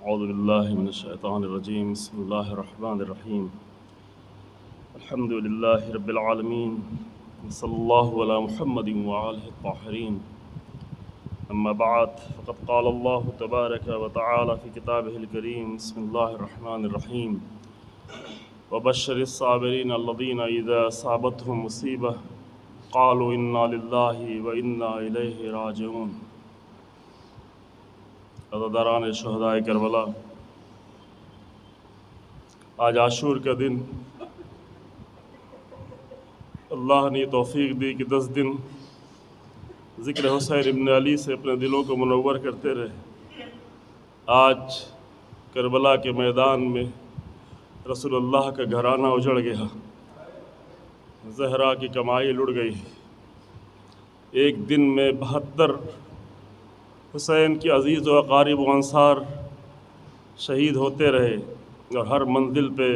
اعوذ باللہ من الشیطان الرجیم بسم اللہ الرحمن الرحیم الحمد للہ رب العالمین صلی اللہ علی محمد وآلہ الطاہرین اما بعد فقد قال اللہ تبارک و تعالی فی کتابہ الکریم بسم اللہ الرحمن الرحیم وبشر الصابرین الذین اذا اصابتهم مصیبہ قالوا انا للہ وانا الیہ راجعون۔ عزاداران شہدائے کربلا، آج عاشور کا دن اللہ نے توفیق دی کہ 10 دن ذکر حسین ابن علی سے اپنے دلوں کو منور کرتے رہے۔ آج کربلا کے میدان میں رسول اللہ کا گھرانہ اجڑ گیا، زہرا کی کمائی لٹ گئی۔ ایک دن میں 72 حسین کے عزیز و اقارب و انصار شہید ہوتے رہے، اور ہر منزل پہ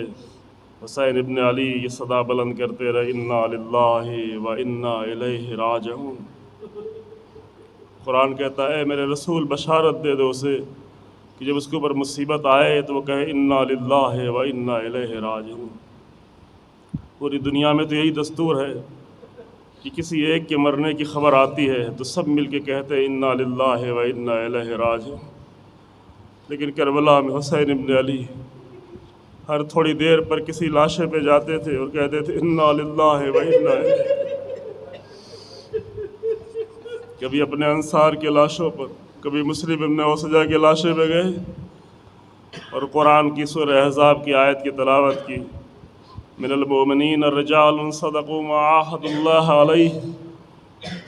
حسین ابن علی یہ صدا بلند کرتے رہے، انا للہ و انا الیہ راجعون۔ قرآن کہتا ہے، اے میرے رسول بشارت دے دو اسے کہ جب اس کے اوپر مصیبت آئے تو وہ کہے انا للہ و انا الیہ راجعون۔ پوری دنیا میں تو یہی دستور ہے کہ کسی ایک کے مرنے کی خبر آتی ہے تو سب مل کے کہتے ہیں انا للہ و انا الیہ راجعون، لیکن کربلا میں حسین ابن علی ہر تھوڑی دیر پر کسی لاشے پہ جاتے تھے اور کہتے تھے انا للہ و انا الیہ۔ کبھی اپنے انصار کے لاشوں پر، کبھی مسلم ابن اوسجہ کے لاشے پہ گئے اور قرآن کی سورہ احزاب کی آیت کی تلاوت کی، من المؤمنین الرجال صدقوا ما عاهدوا اللہ علیہ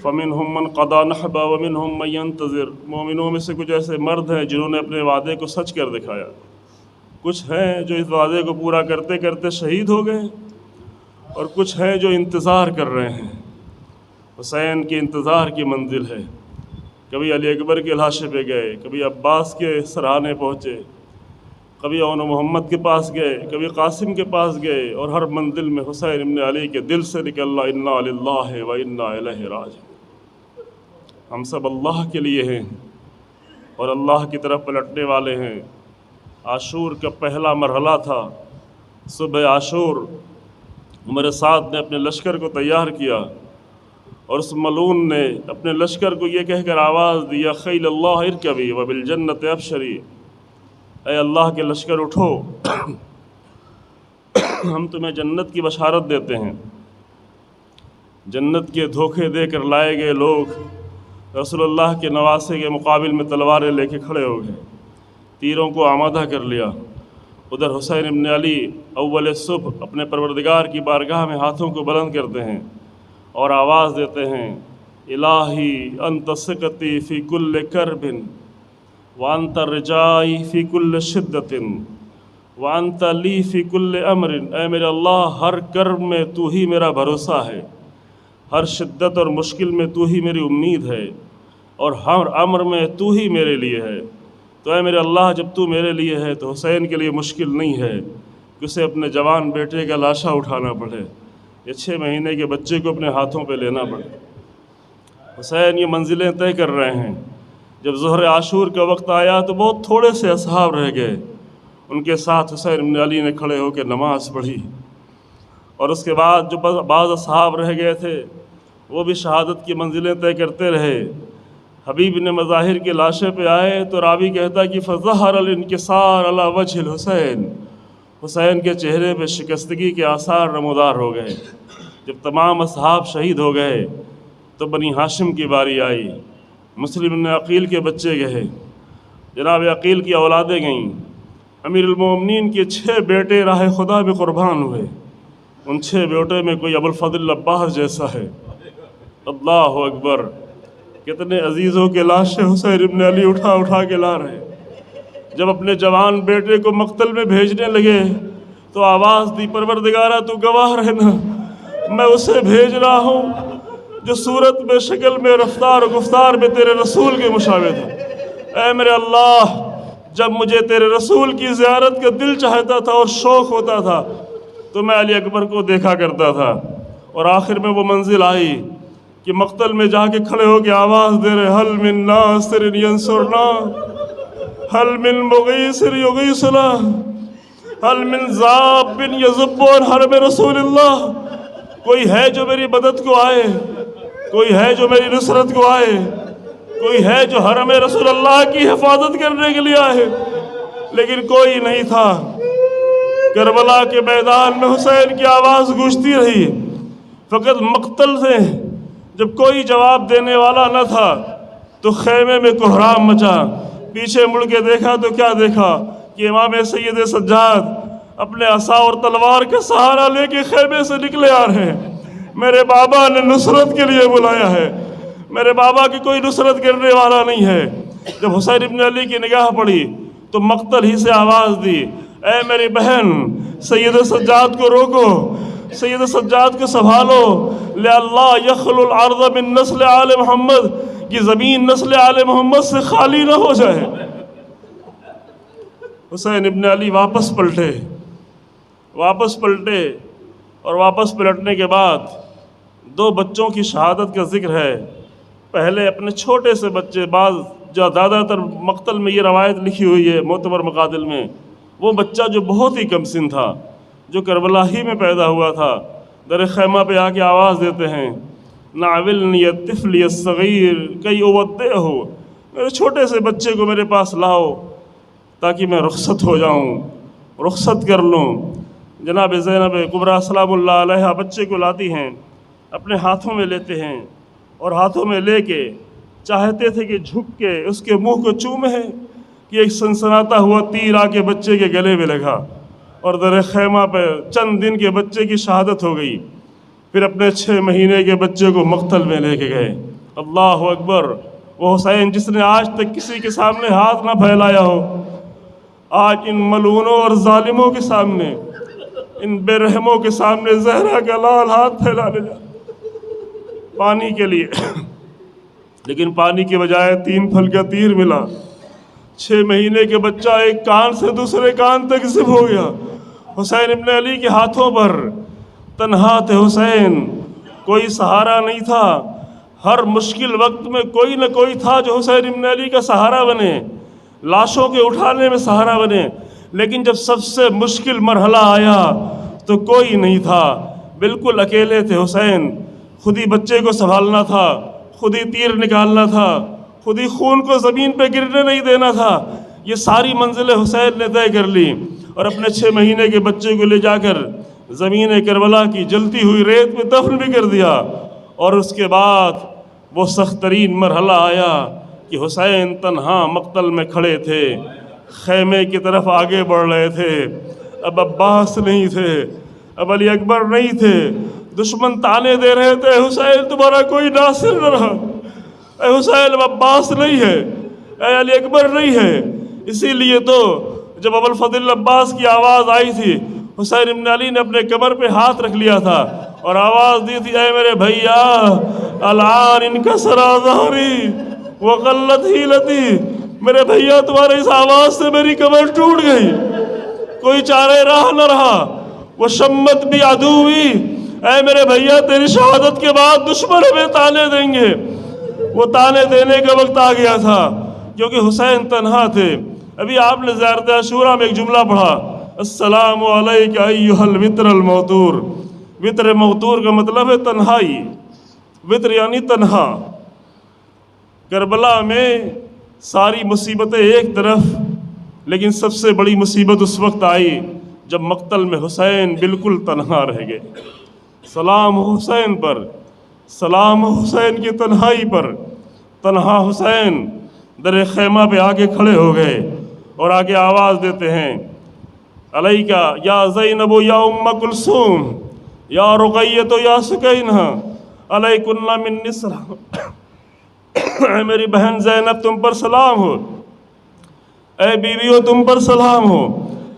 فمنہم من قضى نحبہ ومنہم من ينتظر۔ مومنوں میں سے کچھ ایسے مرد ہیں جنہوں نے اپنے وعدے کو سچ کر دکھایا، کچھ ہیں جو اس وعدے کو پورا کرتے کرتے شہید ہو گئے، اور کچھ ہیں جو انتظار کر رہے ہیں۔ حسین کے انتظار کی منزل ہے، کبھی علی اکبر کے لاشے پہ گئے، کبھی عباس کے سرانے پہنچے، کبھی اون محمد کے پاس گئے، کبھی قاسم کے پاس گئے، اور ہر منزل میں حسین ابن علی کے دل سے نکل انا للہ و انا الیہ راجعون۔ ہم سب اللہ کے لیے ہیں اور اللہ کی طرف پلٹنے والے ہیں۔ عاشور کا پہلا مرحلہ تھا۔ صبح عاشور عمر سعد نے اپنے لشکر کو تیار کیا، اور اس ملعون نے اپنے لشکر کو یہ کہہ کر آواز دی، یا خیل اللہ ارکبی وبالجنت ابشری، اے اللہ کے لشکر اٹھو، ہم تمہیں جنت کی بشارت دیتے ہیں۔ جنت کے دھوکے دے کر لائے گئے لوگ رسول اللہ کے نواسے کے مقابل میں تلواریں لے کے کھڑے ہو گئے، تیروں کو آمادہ کر لیا۔ ادھر حسین ابن علی اول صبح اپنے پروردگار کی بارگاہ میں ہاتھوں کو بلند کرتے ہیں اور آواز دیتے ہیں، الہی انت ثقتی فی کل کرب وانت رجائی فی کل شدت وانت لی فی کل امر۔ اے میرے اللہ، ہر کرب میں تو ہی میرا بھروسہ ہے، ہر شدت اور مشکل میں تو ہی میری امید ہے، اور ہر امر میں تو ہی میرے لیے ہے۔ تو اے میرے اللہ، جب تو میرے لیے ہے تو حسین کے لیے مشکل نہیں ہے کہ اسے اپنے جوان بیٹے کا لاشا اٹھانا پڑے، یا 6 مہینے کے بچے کو اپنے ہاتھوں پہ لینا پڑے۔ حسین یہ منزلیں طے کر رہے ہیں۔ جب ظہر عاشور کا وقت آیا تو بہت تھوڑے سے اصحاب رہ گئے، ان کے ساتھ حسین ابن علی نے کھڑے ہو کے نماز پڑھی، اور اس کے بعد جو بعض اصحاب رہ گئے تھے وہ بھی شہادت کی منزلیں طے کرتے رہے۔ حبیب نے مظاہر کے لاشے پہ آئے تو راوی کہتا کہ فظہر الانکسار علی وجہ الحسین، حسین کے چہرے پہ شکستگی کے آثار نمودار ہو گئے۔ جب تمام اصحاب شہید ہو گئے تو بنی ہاشم کی باری آئی۔ مسلم نے عقیل کے بچے گئے، جناب عقیل کی اولادیں گئیں۔ امیر المومنین کے 6 بیٹے راہ خدا میں قربان ہوئے، ان 6 بیٹے میں کوئی ابوالفضل عباس جیسا ہے۔ اللہ اکبر، کتنے عزیزوں کے لاشیں حسین ابن علی اٹھا اٹھا کے لا رہے۔ جب اپنے جوان بیٹے کو مقتل میں بھیجنے لگے تو آواز دی، پروردگارہ تو گواہ رہنا، میں اسے بھیج رہا ہوں جو صورت میں، شکل میں، رفتار و گفتار میں تیرے رسول کے مشابہ تھا۔ اے میرے اللہ، جب مجھے تیرے رسول کی زیارت کا دل چاہتا تھا اور شوق ہوتا تھا تو میں علی اکبر کو دیکھا کرتا تھا، اور آخر میں وہ منزل آئی کہ مقتل میں جا کے کھڑے ہو کے آواز دے رہے، حل من ناصر ینصرنا، هل من مغيث يغيثنا هل من ذاب يذب عن حرم رسول اللہ، کوئی ہے جو میری مدد کو آئے، کوئی ہے جو میری نصرت کو آئے، کوئی ہے جو حرم رسول اللہ کی حفاظت کرنے کے لیے آئے، لیکن کوئی نہیں تھا۔ کربلا کے میدان میں حسین کی آواز گونجتی رہی، فقط مقتل سے جب کوئی جواب دینے والا نہ تھا تو خیمے میں کوہرام مچا۔ پیچھے مڑ کے دیکھا تو کیا دیکھا کہ امام سید سجاد اپنے عصا اور تلوار کا سہارا لے کے خیمے سے نکلے آ رہے ہیں۔ میرے بابا نے نصرت کے لیے بلایا ہے، میرے بابا کی کوئی نصرت کرنے والا نہیں ہے۔ جب حسین ابن علی کی نگاہ پڑی تو مقتل ہی سے آواز دی، اے میری بہن سید سجاد کو روکو، سید سجاد کو سنبھالو، لِأَلَّا يَخْلُ الْعَرْضَ مِن نسل آل محمد، کہ زمین نسل آل محمد سے خالی نہ ہو جائے۔ حسین ابن علی واپس پلٹے اور واپس پلٹنے کے بعد دو بچوں کی شہادت کا ذکر ہے۔ پہلے اپنے چھوٹے سے بچے، بعض جو زیادہ تر مقتل میں یہ روایت لکھی ہوئی ہے معتبر مقاتل میں، وہ بچہ جو بہت ہی کم سن تھا، جو کربلا ہی میں پیدا ہوا تھا، در خیمہ پہ آ کے آواز دیتے ہیں، ناولنی الطفل الصغیر کئی اودعہ، میرے چھوٹے سے بچے کو میرے پاس لاؤ تاکہ میں رخصت ہو جاؤں، رخصت کر لوں۔ جناب زینب کبریٰ سلام اللہ علیہا بچے کو لاتی ہیں، اپنے ہاتھوں میں لیتے ہیں اور ہاتھوں میں لے کے چاہتے تھے کہ جھک کے اس کے منہ کو چومیں کہ ایک سنسناتا ہوا تیر آ کے بچے کے گلے میں لگا اور در خیمہ پہ چند دن کے بچے کی شہادت ہو گئی۔ پھر اپنے 6 مہینے کے بچے کو مقتل میں لے کے گئے۔ اللہ اکبر! وہ حسین جس نے آج تک کسی کے سامنے ہاتھ نہ پھیلایا ہو، آج ان ملعونوں اور ظالموں کے سامنے، ان بے رحموں کے سامنے زہرا کا لال ہاتھ پھیلانے جا پانی کے لیے، لیکن پانی کے بجائے 3 پھل کا تیر ملا۔ 6 مہینے کے بچہ ایک کان سے دوسرے کان تک زب ہو گیا۔ حسین ابن علی کے ہاتھوں پر تنہا تھے حسین، کوئی سہارا نہیں تھا۔ ہر مشکل وقت میں کوئی نہ کوئی تھا جو حسین ابن علی کا سہارا بنے، لاشوں کے اٹھانے میں سہارا بنے، لیکن جب سب سے مشکل مرحلہ آیا تو کوئی نہیں تھا، بالکل اکیلے تھے حسین۔ خود ہی بچے کو سنبھالنا تھا، خود ہی تیر نکالنا تھا، خود ہی خون کو زمین پہ گرنے نہیں دینا تھا۔ یہ ساری منزلیں حسین نے طے کر لی اور اپنے 6 مہینے کے بچے کو لے جا کر زمین کربلا کی جلتی ہوئی ریت میں دفن بھی کر دیا۔ اور اس کے بعد وہ سخت ترین مرحلہ آیا کہ حسین تنہا مقتل میں کھڑے تھے، خیمے کی طرف آگے بڑھ رہے تھے۔ اب عباس نہیں تھے، اب علی اکبر نہیں تھے، دشمن تانے دے رہے تھے، حسین تمہارا کوئی ناصر نہ رہا، اے حسین اب عباس نہیں ہے، اے علی اکبر نہیں ہے۔ اسی لیے تو جب ابوالفضل عباس کی آواز آئی تھی، حسین ابن علی نے اپنے کمر پہ ہاتھ رکھ لیا تھا اور آواز دی تھی، اے میرے بھیا الآن انکسر ظہری وقلت حیلتی، میرے بھیا تمہارے اس آواز سے میری کمر ٹوٹ گئی، کوئی چارہ راہ نہ رہا۔ وہ شمت بھی عدوی، اے میرے بھیا تیری شہادت کے بعد دشمن ہمیں تانے دیں گے۔ وہ تانے دینے کا وقت آ گیا تھا کیونکہ حسین تنہا تھے۔ ابھی آپ نے زیارت عاشوراء میں ایک جملہ پڑھا، السلام علیک ایھا الوتر الموتور۔ وتر موتور کا مطلب ہے تنہائی، وتر یعنی تنہا۔ کربلا میں ساری مصیبتیں ایک طرف، لیکن سب سے بڑی مصیبت اس وقت آئی جب مقتل میں حسین بالکل تنہا رہ گئے۔ سلام حسین پر، سلام حسین کی تنہائی پر۔ تنہا حسین در خیمہ پہ آگے کھڑے ہو گئے اور آگے آواز دیتے ہیں، علیکہ یا زینب یا ام کلثوم یا رقیہ یا سکینہ علیکن منی السلام، اے میری بہن زینب تم پر سلام ہو، اے بیویو تم پر سلام ہو،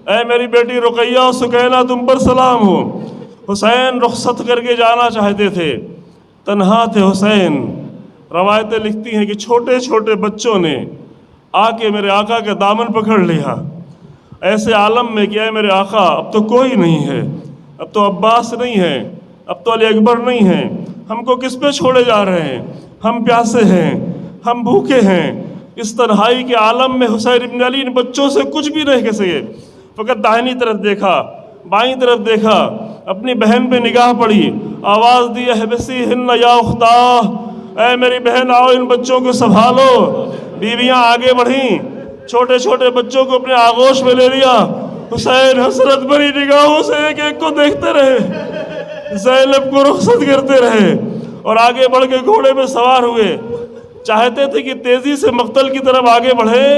اے میری بیٹی رقیہ و سکینہ تم پر سلام ہو۔ حسین رخصت کر کے جانا چاہتے تھے، تنہا تھے حسین۔ روایتیں لکھتی ہیں کہ چھوٹے چھوٹے بچوں نے آ کے میرے آقا کے دامن پکڑ لیا، ایسے عالم میں کہ اے میرے آقا اب تو کوئی نہیں ہے، اب تو عباس نہیں ہے، اب تو علی اکبر نہیں ہے، ہم کو کس پہ چھوڑے جا رہے ہیں؟ ہم پیاسے ہیں، ہم بھوکے ہیں، اس تنہائی کے عالم میں حسین ابن علی ان بچوں سے کچھ بھی نہیں کہہ سکے، فقط داہنی طرف دیکھا، بائیں طرف دیکھا، اپنی بہن پہ نگاہ پڑی، آواز دی احبسیہن یا اختہ، اے میری بہن آؤ ان بچوں کو سنبھالو۔ بیویاں آگے بڑھیں، چھوٹے چھوٹے بچوں کو اپنے آغوش میں لے لیا۔ حسین حسرت بھری نگاہوں سے ایک ایک کو دیکھتے رہے، زینب کو رخصت کرتے رہے اور آگے بڑھ کے گھوڑے میں سوار ہوئے۔ چاہتے تھے کہ تیزی سے مقتل کی طرف آگے بڑھے،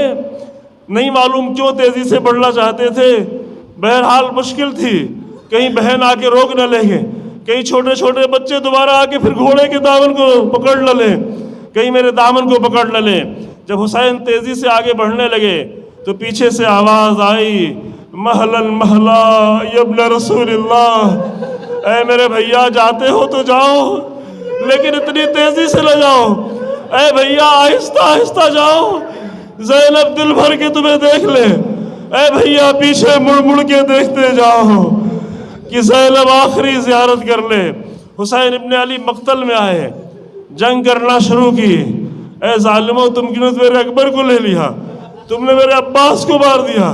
نہیں معلوم کیوں تیزی سے بڑھنا چاہتے تھے، بہرحال مشکل تھی، کہیں بہن آ کے روک نہ لے گے، کہیں چھوٹے چھوٹے بچے دوبارہ آ کے پھر گھوڑے کے دامن کو پکڑ نہ لیں، کہیں میرے دامن کو پکڑ نہ لیں۔ جب حسین تیزی سے آگے بڑھنے لگے تو پیچھے سے آواز آئی، مہلن مہلا یا ابن رسول اللہ، اے میرے بھیا جاتے ہو تو جاؤ لیکن اتنی تیزی سے نہ جاؤ، اے بھیا آہستہ آہستہ جاؤ، زینب دل بھر کے تمہیں دیکھ لے، اے بھیا پیچھے مڑ مڑ کے دیکھتے جاؤ کہ زینب آخری زیارت کر لے۔ حسین ابن علی مقتل میں آئے، جنگ کرنا شروع کی۔ اے ظالموں، تم نے میرے اکبر کو لے لیا، تم نے میرے عباس کو مار دیا،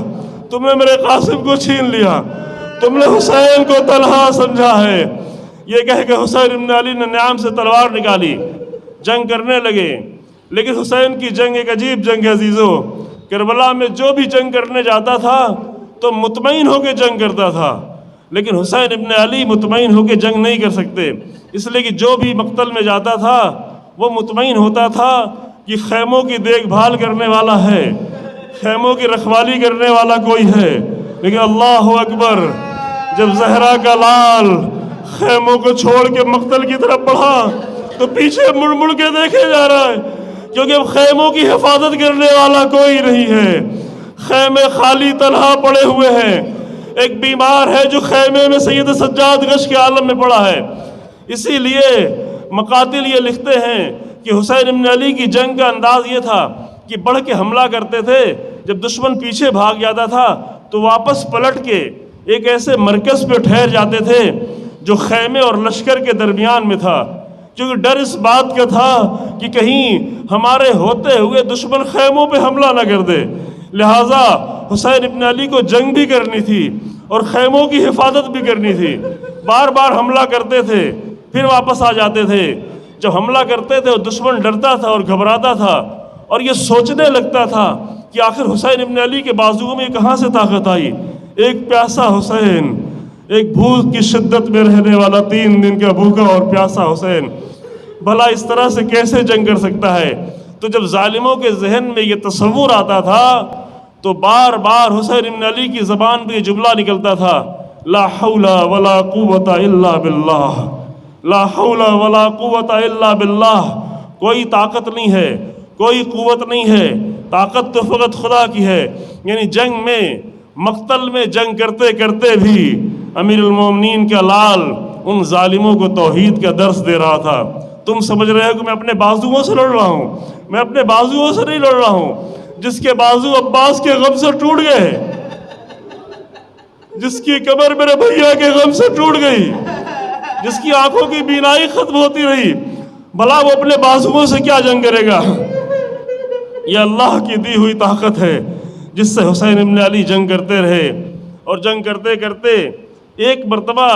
تم نے میرے قاسم کو چھین لیا، تم نے حسین کو تنہا سمجھا ہے۔ یہ کہہ کہ حسین ابن علی نے نیام سے تلوار نکالی، جنگ کرنے لگے۔ لیکن حسین کی جنگ ایک عجیب جنگ ہے عزیزو، کربلا میں جو بھی جنگ کرنے جاتا تھا تو مطمئن ہو کے جنگ کرتا تھا، لیکن حسین ابن علی مطمئن ہو کے جنگ نہیں کر سکتے، اس لیے کہ جو بھی مقتل میں جاتا تھا وہ مطمئن ہوتا تھا کہ خیموں کی دیکھ بھال کرنے والا ہے، خیموں کی رکھوالی کرنے والا کوئی ہے۔ لیکن اللہ اکبر، جب زہرا کا لال خیموں کو چھوڑ کے مقتل کی طرف بڑھا تو پیچھے مڑ مڑ کے دیکھے جا رہا ہے، کیونکہ اب خیموں کی حفاظت کرنے والا کوئی نہیں ہے، خیمے خالی تنہا پڑے ہوئے ہیں۔ ایک بیمار ہے جو خیمے میں سید سجاد غش کے عالم میں پڑا ہے۔ اسی لیے مقاتل یہ لکھتے ہیں کہ حسین ابن علی کی جنگ کا انداز یہ تھا کہ بڑھ کے حملہ کرتے تھے، جب دشمن پیچھے بھاگ جاتا تھا تو واپس پلٹ کے ایک ایسے مرکز پہ ٹھہر جاتے تھے جو خیمے اور لشکر کے درمیان میں تھا، کیونکہ ڈر اس بات کا تھا کہ کہیں ہمارے ہوتے ہوئے دشمن خیموں پہ حملہ نہ کر دے۔ لہٰذا حسین ابن علی کو جنگ بھی کرنی تھی اور خیموں کی حفاظت بھی کرنی تھی، بار بار حملہ کرتے تھے پھر واپس آ جاتے تھے۔ جب حملہ کرتے تھے دشمن ڈرتا تھا اور گھبراتا تھا اور یہ سوچنے لگتا تھا کہ آخر حسین ابن علی کے بازوؤں میں کہاں سے طاقت آئی۔ ایک پیاسا حسین، ایک بھوک کی شدت میں رہنے والا 3 دن کا بھوکا اور پیاسا حسین بھلا اس طرح سے کیسے جنگ کر سکتا ہے؟ تو جب ظالموں کے ذہن میں یہ تصور آتا تھا تو بار بار حسین ابن علی کی زبان پہ یہ جملہ نکلتا تھا، لا حول ولا قوت الا باللہ، لا حول ولا قوت الا باللہ، کوئی طاقت نہیں ہے، کوئی قوت نہیں ہے، طاقت تو فقط خدا کی ہے۔ یعنی جنگ میں، مقتل میں جنگ کرتے کرتے بھی امیر المومنین کا لال ان ظالموں کو توحید کا درس دے رہا تھا۔ تم سمجھ رہے ہو کہ میں اپنے بازوؤں سے لڑ رہا ہوں؟ میں اپنے بازوؤں سے نہیں لڑ رہا ہوں، جس کے بازو عباس کے غم سے ٹوٹ گئے، جس کی کمر میرے بھیا کے غم سے ٹوٹ گئی، جس کی آنکھوں کی بینائی ختم ہوتی رہی، بھلا وہ اپنے بازوؤں سے کیا جنگ کرے گا؟ یہ اللہ کی دی ہوئی طاقت ہے جس سے حسین ابن علی جنگ کرتے رہے، اور جنگ کرتے کرتے ایک مرتبہ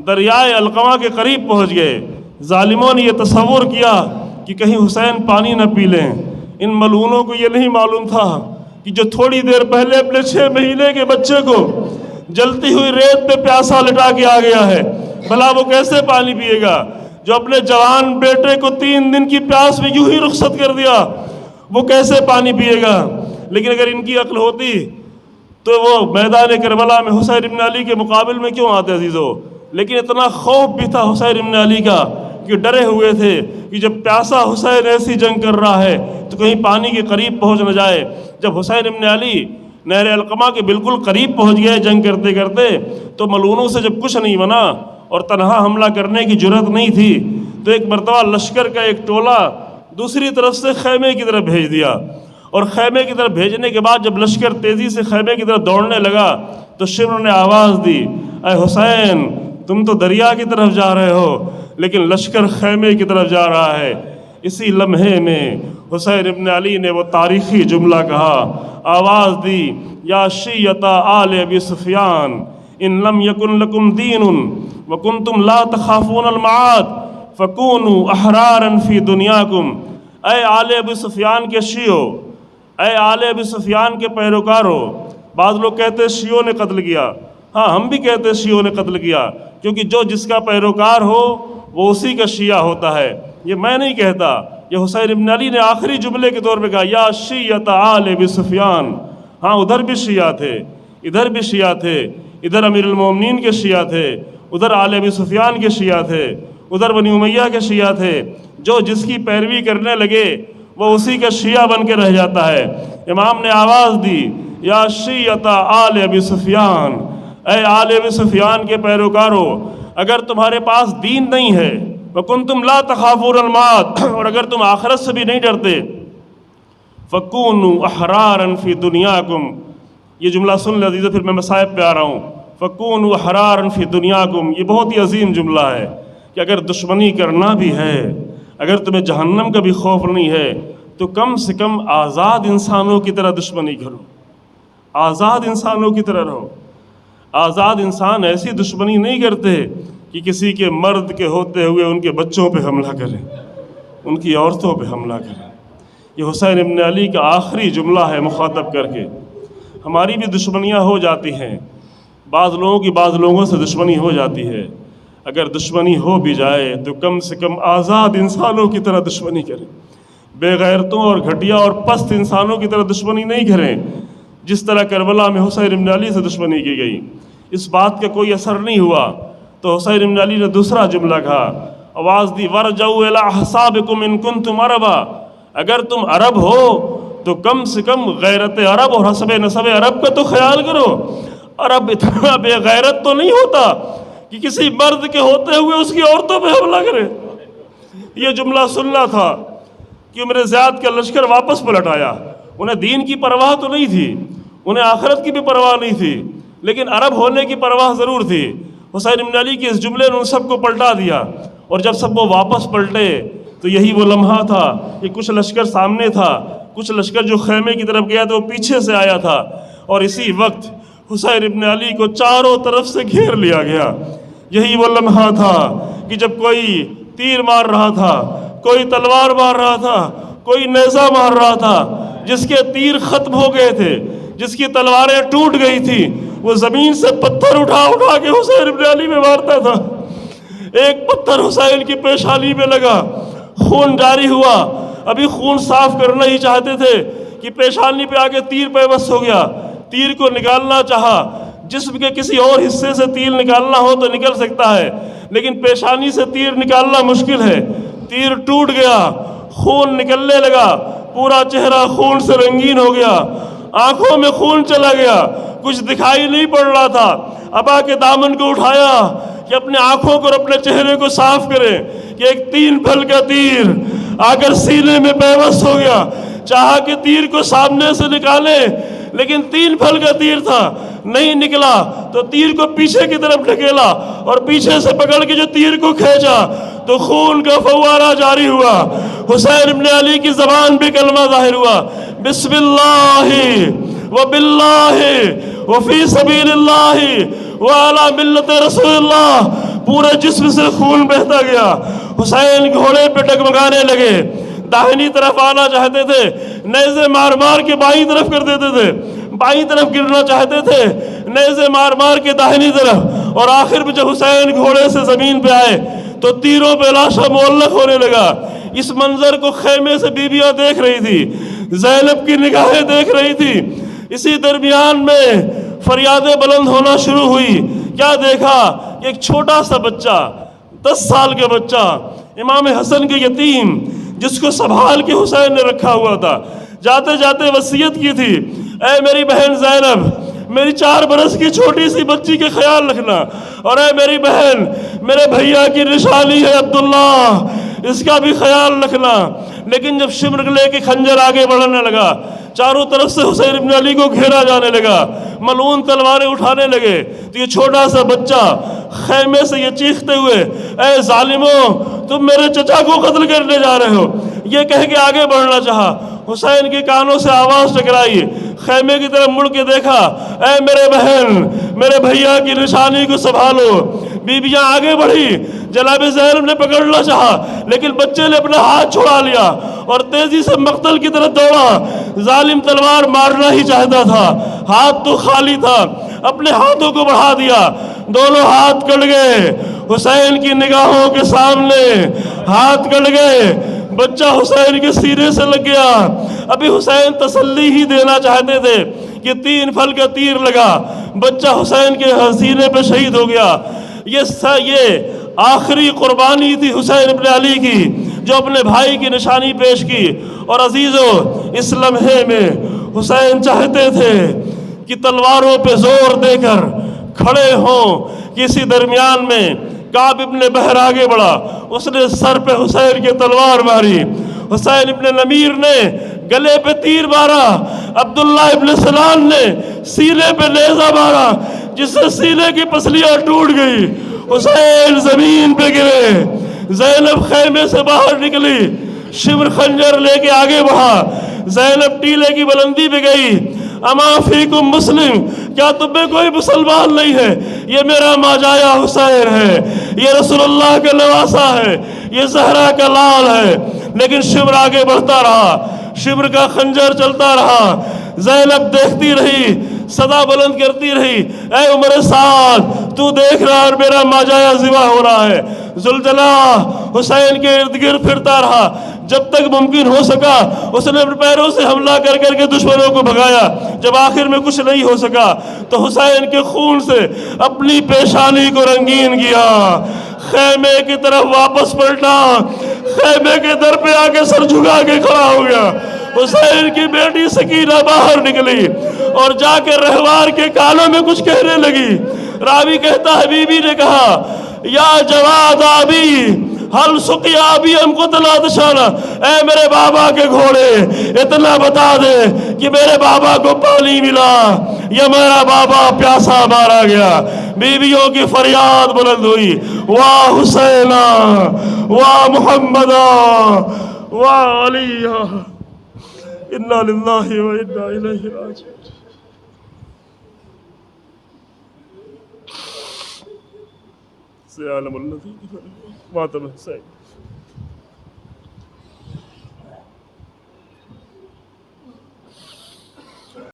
دریائے القمہ کے قریب پہنچ گئے۔ ظالموں نے یہ تصور کیا کہ کہیں حسین پانی نہ پی لیں۔ ان ملعونوں کو یہ نہیں معلوم تھا کہ جو تھوڑی دیر پہلے اپنے 6 مہینے کے بچے کو جلتی ہوئی ریت پہ پیاسا لٹا کے آ گیا ہے، بھلا وہ کیسے پانی پیے گا؟ جو اپنے جوان بیٹے کو 3 دن کی پیاس میں یوں ہی رخصت کر دیا، وہ کیسے پانی پیے گا؟ لیکن اگر ان کی عقل ہوتی تو وہ میدان کربلا میں حسین ابن علی کے مقابل میں کیوں آتے عزیزو؟ لیکن اتنا خوف بھی تھا حسین ابن علی کا کہ ڈرے ہوئے تھے کہ جب پیاسا حسین ایسی جنگ کر رہا ہے تو کہیں پانی کے قریب پہنچ نہ جائے۔ جب حسین ابن علی نہر القمہ کے بالکل قریب پہنچ گئے جنگ کرتے کرتے، تو ملعونوں سے جب کچھ نہیں بنا اور تنہا حملہ کرنے کی جرت نہیں تھی تو ایک مرتبہ لشکر کا ایک ٹولہ دوسری طرف سے خیمے کی طرف بھیج دیا، اور خیمے کی طرف بھیجنے کے بعد جب لشکر تیزی سے خیمے کی طرف دوڑنے لگا تو شمر نے آواز دی، اے حسین تم تو دریا کی طرف جا رہے ہو لیکن لشکر خیمے کی طرف جا رہا ہے۔ اسی لمحے میں حسین ابن علی نے وہ تاریخی جملہ کہا، آواز دی، یا شیعۃ آل ابی سفیان ان لم یکن لکم دین وکنتم لا تخافون المعاد فکونوا احرارا فی دنیاکم۔ اے آل ابی سفیان کے شیعو، اے آل ابی سفیان کے پیروکارو، بعض لوگ کہتے شیعوں نے قتل کیا، ہاں ہم بھی کہتے شیعوں نے قتل کیا، کیونکہ جو جس کا پیروکار ہو وہ اسی کا شیعہ ہوتا ہے، یہ میں نہیں کہتا، یہ حسین ابن علی نے آخری جملے کے طور پہ کہا، یا شیعۃ آل ابی سفیان۔ ہاں ادھر بھی شیعہ تھے، ادھر بھی شیعہ تھے، ادھر امیر المومنین کے شیعہ تھے، ادھر آل ابی سفیان کے شیعہ تھے، ادھر بنی امیہ کے شیعہ تھے، جو جس کی پیروی کرنے لگے وہ اسی کا شیعہ بن کے رہ جاتا ہے۔ امام نے آواز دی، یا شیعۃ آل ابی سفیان، اے آل ابی سفیان کے پیروکارو، اگر تمہارے پاس دین نہیں ہے، وَكُنْتُمْ لَا تَخَافُونَ الْمَوْتَ، اور اگر تم آخرت سے بھی نہیں ڈرتے، فَكُونُوا أَحْرَارًا فِي دُنْيَاكُمْ۔ یہ جملہ سن لے عزیزو، پھر میں مصائب پہ آ رہا ہوں۔ فَكُونُوا أَحْرَارًا فِي دُنْيَاكُمْ، یہ بہت ہی عظیم جملہ ہے کہ اگر دشمنی کرنا بھی ہے، اگر تمہیں جہنم کا بھی خوف نہیں ہے، تو کم سے کم آزاد انسانوں کی طرح دشمنی کرو، آزاد انسانوں کی طرح رہو۔ آزاد انسان ایسی دشمنی نہیں کرتے کہ کسی کے مرد کے ہوتے ہوئے ان کے بچوں پہ حملہ کریں، ان کی عورتوں پہ حملہ کریں۔ یہ حسین ابن علی کا آخری جملہ ہے مخاطب کر کے۔ ہماری بھی دشمنیاں ہو جاتی ہیں، بعض لوگوں کی بعض لوگوں سے دشمنی ہو جاتی ہے، اگر دشمنی ہو بھی جائے تو کم سے کم آزاد انسانوں کی طرح دشمنی کریں، بے غیرتوں اور گھٹیا اور پست انسانوں کی طرح دشمنی نہیں کریں، جس طرح کربلا میں حسین ابن علی سے دشمنی کی گئی۔ اس بات کا کوئی اثر نہیں ہوا تو حسین ابن علی نے دوسرا جملہ کہا، آواز دی، وَرْجَوْا إِلَىٰ أَحْسَابِكُمْ إِن كُنتُمْ عَرَبًا، اگر تم عرب ہو تو کم سے کم غیرت عرب اور حسب نسب عرب کا تو خیال کرو۔ عرب اتنا بے غیرت تو نہیں ہوتا کہ کسی مرد کے ہوتے ہوئے اس کی عورتوں پہ حملہ کرے۔ یہ جملہ سننا تھا کہ عمر زیاد کا لشکر واپس پلٹ آیا، انہیں دین کی پرواہ تو نہیں تھی، انہیں آخرت کی بھی پرواہ نہیں تھی، لیکن عرب ہونے کی پرواہ ضرور تھی۔ حسین ابن علی کے اس جملے نے ان سب کو پلٹا دیا، اور جب سب وہ واپس پلٹے تو یہی وہ لمحہ تھا کہ کچھ لشکر سامنے تھا، کچھ لشکر جو خیمے کی طرف گیا تھا وہ پیچھے سے آیا تھا، اور اسی وقت حسین ابن علی کو چاروں طرف سے گھیر لیا گیا۔ یہی وہ لمحہ تھا کہ جب کوئی تیر مار رہا تھا، کوئی تلوار مار رہا تھا، کوئی نیزہ مار رہا تھا، جس کے تیر ختم ہو گئے تھے، جس کی تلواریں ٹوٹ گئی تھی، وہ زمین سے پتھر اٹھا اٹھا کے حسین ابن علی میں مارتا تھا۔ ایک پتھر حسین کی پیشانی میں لگا، خون جاری ہوا، ابھی خون صاف کرنا ہی چاہتے تھے کہ پیشانی پہ آگے تیر پیوست ہو گیا، تیر کو نکالنا چاہا۔ جسم کے کسی اور حصے سے تیر نکالنا ہو تو نکل سکتا ہے، لیکن پیشانی سے تیر نکالنا مشکل ہے۔ تیر ٹوٹ گیا، خون نکلنے لگا، پورا چہرہ خون سے رنگین ہو گیا، آنکھوں میں خون چلا گیا، کچھ دکھائی نہیں پڑ رہا تھا۔ ابا کے دامن کو اٹھایا کہ اپنے آنکھوں کو اور اپنے چہرے کو صاف کرے کہ ایک 3 پھل کا تیر آ کر سینے میں پیوست ہو گیا۔ چاہا کہ تیر کو سامنے سے نکالے، لیکن 3 پھل کا تیر تھا، نہیں نکلا، تو تیر کو پیچھے کی طرف ڈھکیلا اور پیچھے سے پکڑ کے جو تیر کو کھینچا تو خون کا فوارہ جاری ہوا۔ حسین ابن علی کی زبان پہ کلمہ ظاہر ہوا، بسم اللہ وباللہ وفی سبیل اللہ وعلی ملت رسول اللہ۔ پورے جسم سے خون بہتا گیا۔ حسین گھوڑے پہ ڈگمگانے لگے، داہنی طرف آنا چاہتے تھے، نیزے مار مار کے بائیں طرف کر دیتے تھے، بائیں طرف گرنا چاہتے تھے، نیزے مار مار کے داہنی طرف، اور آخر میں جب حسین گھوڑے سے زمین پہ آئے تو تیروں پہ لاشا معلق ہونے لگا۔ اس منظر کو خیمے سے بیویاں دیکھ رہی تھی، زینب کی نگاہیں دیکھ رہی تھی۔ اسی درمیان میں فریادیں بلند ہونا شروع ہوئی۔ کیا دیکھا؟ ایک چھوٹا سا بچہ، 10 سال کا بچہ، امام حسن کے یتیم، جس کو سنبھال کے حسین نے رکھا ہوا تھا، جاتے جاتے وصیت کی تھی، اے میری بہن زینب، میری 4 برس کی چھوٹی سی بچی کے خیال رکھنا، اور اے میری بہن، میرے بھیا کی نشانی ہے عبداللہ، اس کا بھی خیال رکھنا۔ لیکن جب شمر لے کے خنجر آگے بڑھنے لگا، چاروں طرف سے حسین ابن علی کو گھیرا جانے لگا، ملعون تلواریں اٹھانے لگے، تو یہ چھوٹا سا بچہ خیمے سے یہ چیختے ہوئے، اے ظالموں، تم میرے چچا کو قتل کرنے جا رہے ہو، یہ کہہ کے آگے بڑھنا چاہا، حسین کے کانوں سے آواز ٹکرائی، خیمے کی طرف مڑ کے دیکھا، اے میرے بہن، میرے بھیا کی نشانی کو سنبھالو۔ بیویاں آگے بڑھی، جناب زینب نے پکڑنا چاہا لیکن بچے نے اپنا ہاتھ چھڑا لیا اور تیزی سے مقتل کی طرف دوڑا۔ ظالم تلوار مارنا ہی چاہتا تھا، ہاتھ تو خالی تھا، اپنے ہاتھوں کو بڑھا دیا، دونوں ہاتھ کٹ گئے، حسین کی نگاہوں کے سامنے ہاتھ کٹ گئے، بچہ حسین کے سینے سے لگ گیا۔ ابھی حسین تسلی ہی دینا چاہتے تھے کہ 3 پھل کا تیر لگا، بچہ حسین کے سینے پہ شہید ہو گیا۔ یہ آخری قربانی تھی حسین ابن علی کی جو اپنے بھائی کی نشانی پیش کی۔ اور عزیزو، اس لمحے میں حسین چاہتے تھے کہ تلواروں پہ زور دے کر کھڑے ہوں، کسی درمیان میں کعب ابن بحر آگے بڑھا، اس نے سر پہ حسین کی تلوار ماری، حسین ابن نمیر نے گلے پہ تیر مارا، عبداللہ ابن سلام نے سینے پہ نیزہ مارا جس سے سینے کی پسلیاں ٹوٹ گئی، حسین زمین پہ گرے، زینب خیمے سے باہر نکلی، شمر خنجر لے کے آگے بڑھا، زینب ٹیلے کی بلندی پہ گئی، اما فیکم مسلم، کیا تم میں کوئی مسلمان نہیں ہے؟ یہ میرا ماجایا حسین ہے، یہ رسول اللہ کا نواسا ہے، یہ زہرا کا لال ہے۔ لیکن شمر آگے بڑھتا رہا، شمر کا خنجر چلتا رہا، زینب دیکھتی رہی، صدا بلند کرتی رہی، اے عمر سعد، تو دیکھ رہا اور میرا ماجایا ذبح ہو رہا ہے۔ زلجلالہ حسین کے ارد گرد پھرتا رہا، جب تک ممکن ہو سکا اس نے اپنے پیروں سے حملہ کر کر کے دشمنوں کو بھگایا۔ جب آخر میں کچھ نہیں ہو سکا تو حسین کے خون سے اپنی پیشانی کو رنگین کیا، خیمے کی طرف واپس پلٹا، خیمے کے در پہ آ کے سر جھکا کے کھڑا ہو گیا۔ حسین کی بیٹی سکینہ باہر نکلی اور جا کے رہوار کے کانوں میں کچھ کہنے لگی۔ راوی کہتا ہے بی بی نے کہا، یا جواد آبی حل سقی آبی ہم کو تلا دشانا، اے میرے بابا کے گھوڑے اتنا بتا دے کہ میرے بابا کو پانی ملا یا میرا بابا پیاسا مارا گیا۔ بیویوں کی فریاد بلند ہوئی، واہ حسینہ، واہ محمدہ، واہ علیہ، انا للہ و انا الیہ راجعون۔ سیعلم الذین ماتم حسین۔